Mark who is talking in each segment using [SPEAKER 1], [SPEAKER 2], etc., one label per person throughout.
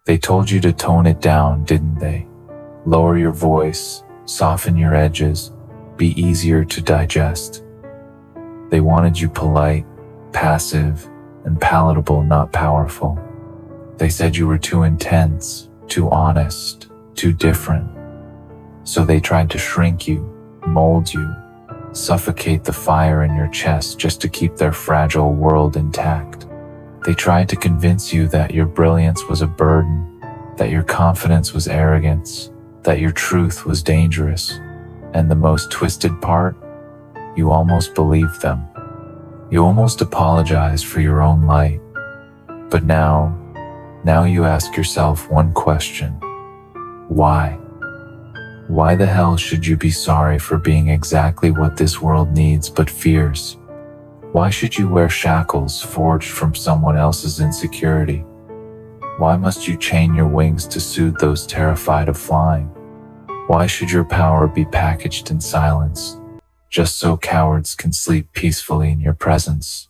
[SPEAKER 1] They told you to tone it down, didn't they? Lower your voice, soften your edges, be easier to digest. They wanted you polite, passive, and palatable, not powerful. They said you were too intense, too honest, too different. So they tried to shrink you, mold you, suffocate the fire in your chest just to keep their fragile world intact. They tried to convince you that your brilliance was a burden, that your confidence was arrogance, that your truth was dangerous. And the most twisted part, you almost believed them. You almost apologized for your own light. But now you ask yourself one question. Why? Why the hell should you be sorry for being exactly what this world needs but fears? Why should you wear shackles forged from someone else's insecurity? Why must you chain your wings to soothe those terrified of flying? Why should your power be packaged in silence, just so cowards can sleep peacefully in your presence?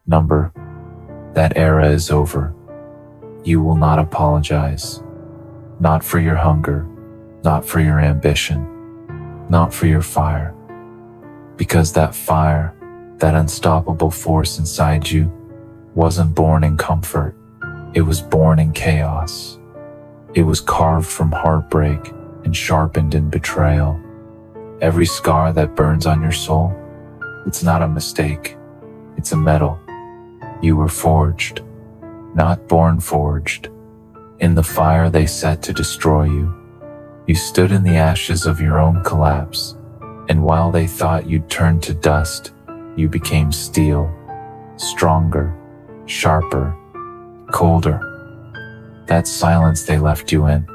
[SPEAKER 1] Number, that era is over. You will not apologize. Not for your hunger, not for your ambition, not for your fire. Because that fire, that unstoppable force inside you, wasn't born in comfort. It was born in chaos. It was carved from heartbreak and sharpened in betrayal. Every scar that burns on your soul, it's not a mistake. It's a metal. You were forged, not born forged. In the fire they set to destroy you, you stood in the ashes of your own collapse, and while they thought you'd turn to dust, you became steel, stronger, sharper, colder. That silence they left you in,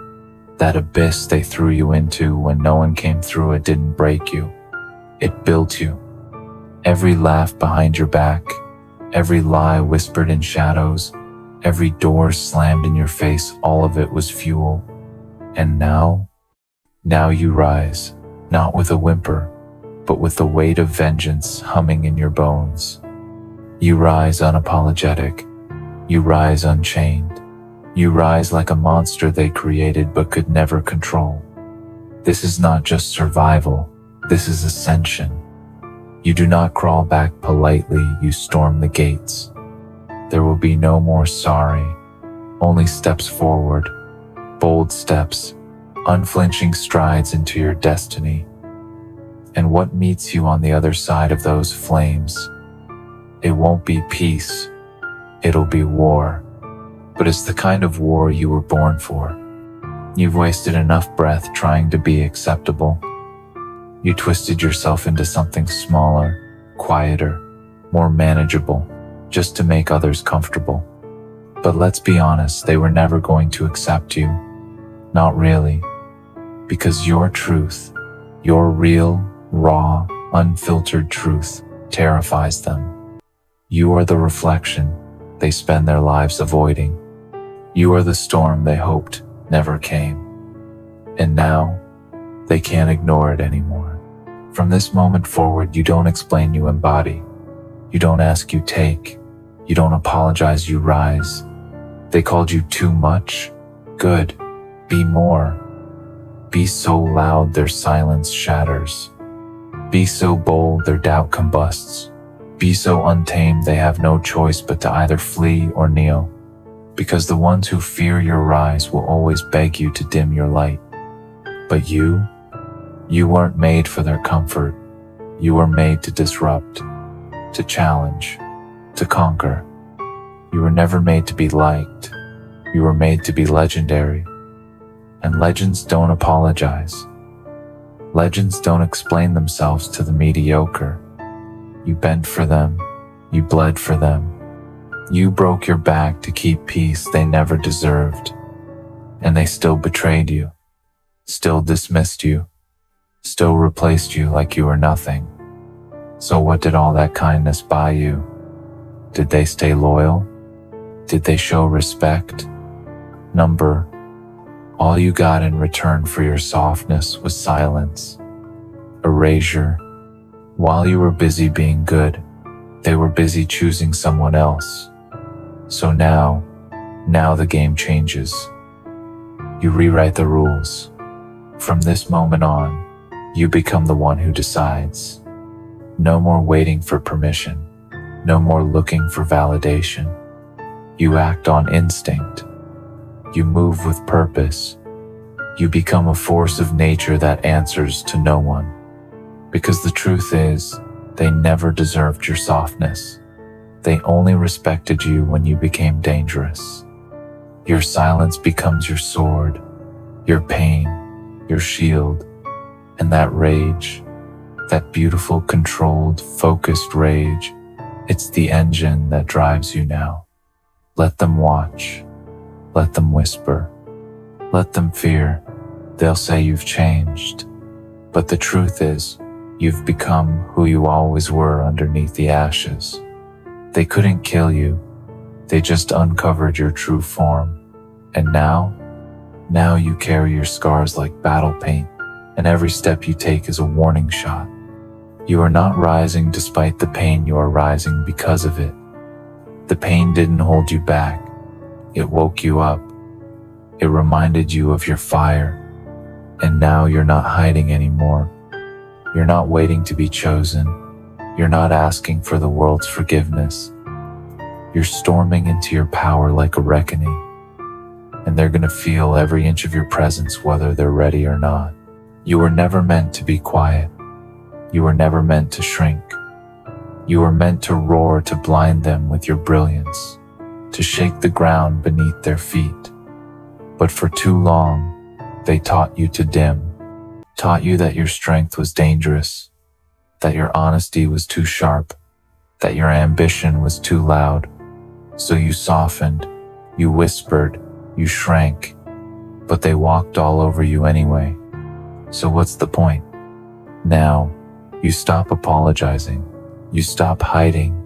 [SPEAKER 1] that abyss they threw you into when no one came through it, didn't break you. It built you. Every laugh behind your back, every lie whispered in shadows, every door slammed in your face, all of it was fuel. And now you rise, not with a whimper, but with the weight of vengeance humming in your bones. You rise unapologetic. You rise unchained. You rise like a monster they created but could never control. This is not just survival, this is ascension. You do not crawl back politely, you storm the gates. There will be no more sorry, only steps forward, bold steps, unflinching strides into your destiny. And what meets you on the other side of those flames? It won't be peace, it'll be war. But it's the kind of war you were born for. You've wasted enough breath trying to be acceptable. You twisted yourself into something smaller, quieter, more manageable, just to make others comfortable. But let's be honest, they were never going to accept you. Not really. Because your truth, your real, raw, unfiltered truth, terrifies them. You are the reflection they spend their lives avoiding. You are the storm they hoped never came. And now, they can't ignore it anymore. From this moment forward, you don't explain, you embody. You don't ask, you take. You don't apologize, you rise. They called you too much? Good. Be more. Be so loud their silence shatters. Be so bold their doubt combusts. Be so untamed they have no choice but to either flee or kneel. Because the ones who fear your rise will always beg you to dim your light. But you weren't made for their comfort. You were made to disrupt, to challenge, to conquer. You were never made to be liked. You were made to be legendary. And legends don't apologize. Legends don't explain themselves to the mediocre. You bent for them. You bled for them. You broke your back to keep peace they never deserved. And they still betrayed you, still dismissed you, still replaced you like you were nothing. So what did all that kindness buy you? Did they stay loyal? Did they show respect? Number, all you got in return for your softness was silence, erasure. While you were busy being good, they were busy choosing someone else. So now Now the game changes. You rewrite the rules. From this moment on, you become the one who decides. No more waiting for permission. No more looking for validation. You act on instinct. You move with purpose. You become a force of nature that answers to no one. Because the truth is, they never deserved your softness. They only respected you when you became dangerous. Your silence becomes your sword, your pain, your shield, and that rage, that beautiful, controlled, focused rage, it's the engine that drives you now. Let them watch. Let them whisper. Let them fear. They'll say you've changed. But the truth is, you've become who you always were underneath the ashes. They couldn't kill you. They just uncovered your true form. And now you carry your scars like battle paint, and every step you take is a warning shot. You are not rising despite the pain, you are rising because of it. The pain didn't hold you back. It woke you up. It reminded you of your fire. And now you're not hiding anymore. You're not waiting to be chosen. You're not asking for the world's forgiveness. You're storming into your power like a reckoning. And they're gonna feel every inch of your presence whether they're ready or not. You were never meant to be quiet. You were never meant to shrink. You were meant to roar, to blind them with your brilliance, to shake the ground beneath their feet. But for too long, they taught you to dim, taught you that your strength was dangerous, that your honesty was too sharp, that your ambition was too loud. So you softened, you whispered, you shrank, but they walked all over you anyway. So what's the point? Now, you stop apologizing, you stop hiding,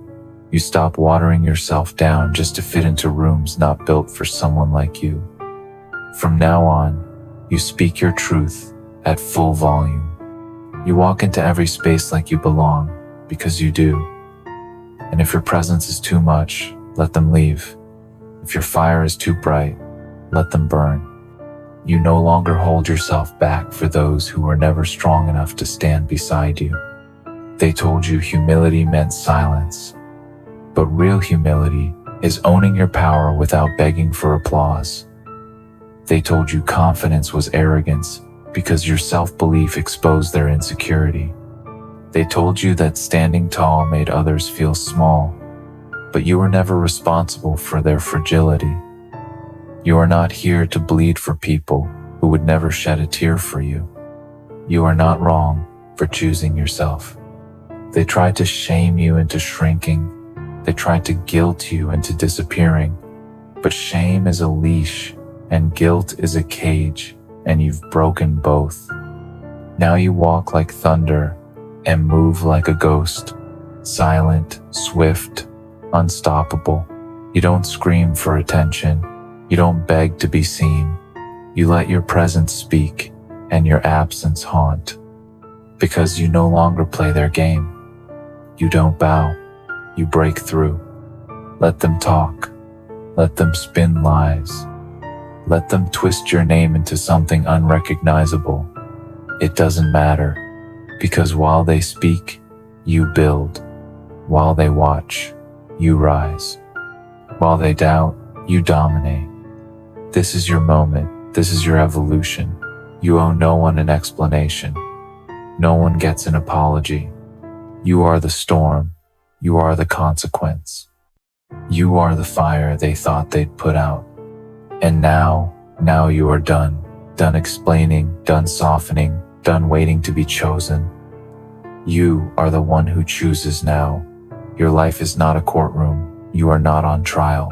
[SPEAKER 1] you stop watering yourself down just to fit into rooms not built for someone like you. From now on, you speak your truth at full volume. You walk into every space like you belong, because you do. And if your presence is too much, let them leave. If your fire is too bright, let them burn. You no longer hold yourself back for those who were never strong enough to stand beside you. They told you humility meant silence, but real humility is owning your power without begging for applause. They told you confidence was arrogance because your self-belief exposed their insecurity. They told you that standing tall made others feel small, but you were never responsible for their fragility. You are not here to bleed for people who would never shed a tear for you. You are not wrong for choosing yourself. They tried to shame you into shrinking. They tried to guilt you into disappearing. But shame is a leash and guilt is a cage, and you've broken both. Now you walk like thunder and move like a ghost, silent, swift, unstoppable. You don't scream for attention. You don't beg to be seen. You let your presence speak and your absence haunt, because you no longer play their game. You don't bow. You break through. Let them talk. Let them spin lies. Let them twist your name into something unrecognizable. It doesn't matter, because while they speak, you build. While they watch, you rise. While they doubt, you dominate. This is your moment. This is your evolution. You owe no one an explanation. No one gets an apology. You are the storm. You are the consequence. You are the fire they thought they'd put out. And now you are done. Done explaining, done softening, done waiting to be chosen. You are the one who chooses now. Your life is not a courtroom. You are not on trial.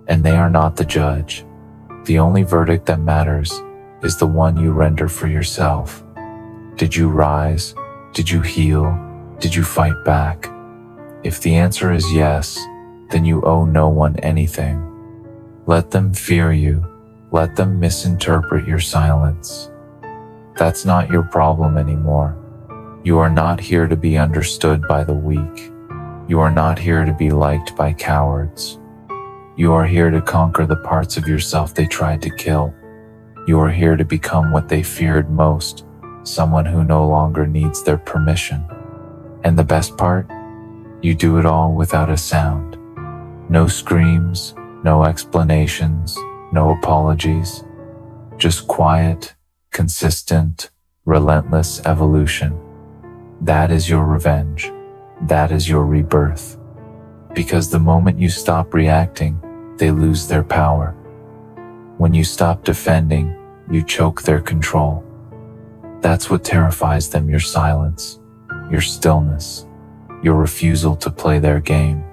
[SPEAKER 1] And they are not the judge. The only verdict that matters is the one you render for yourself. Did you rise? Did you heal? Did you fight back? If the answer is yes, then you owe no one anything. Let them fear you. Let them misinterpret your silence. That's not your problem anymore. You are not here to be understood by the weak. You are not here to be liked by cowards. You are here to conquer the parts of yourself they tried to kill. You are here to become what they feared most, someone who no longer needs their permission. And the best part? You do it all without a sound. No screams, no explanations, no apologies. Just quiet, consistent, relentless evolution. That is your revenge. That is your rebirth. Because the moment you stop reacting, they lose their power. When you stop defending, you choke their control. That's what terrifies them, your silence, your stillness, your refusal to play their game.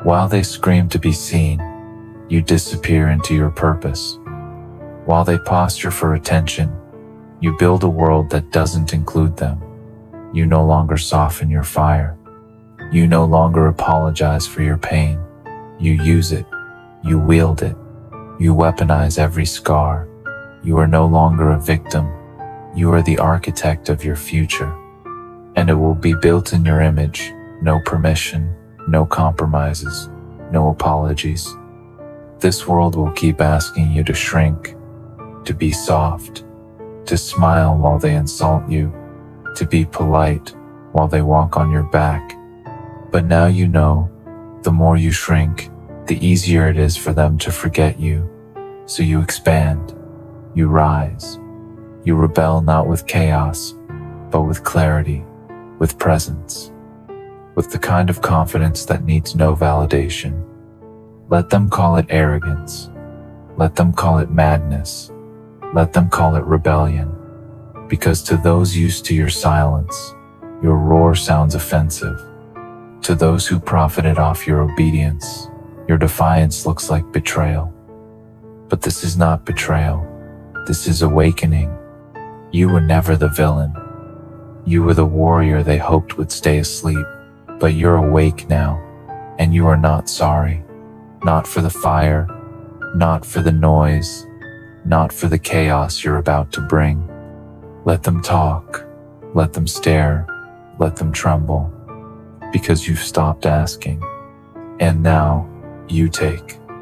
[SPEAKER 1] While they scream to be seen, you disappear into your purpose. While they posture for attention, you build a world that doesn't include them. You no longer soften your fire. You no longer apologize for your pain. You use it. You wield it. You weaponize every scar. You are no longer a victim. You are the architect of your future. And it will be built in your image. No permission, no compromises, no apologies. This world will keep asking you to shrink, to be soft, to smile while they insult you, to be polite while they walk on your back. But now you know, the more you shrink, the easier it is for them to forget you. So you expand, you rise, you rebel not with chaos, but with clarity, with presence, with the kind of confidence that needs no validation. Let them call it arrogance. Let them call it madness. Let them call it rebellion. Because to those used to your silence, your roar sounds offensive. To those who profited off your obedience, your defiance looks like betrayal. But this is not betrayal. This is awakening. You were never the villain. You were the warrior they hoped would stay asleep. But you're awake now, and you are not sorry. Not for the fire, not for the noise, not for the chaos you're about to bring. Let them talk, let them stare, let them tremble, because you've stopped asking. And now, you take.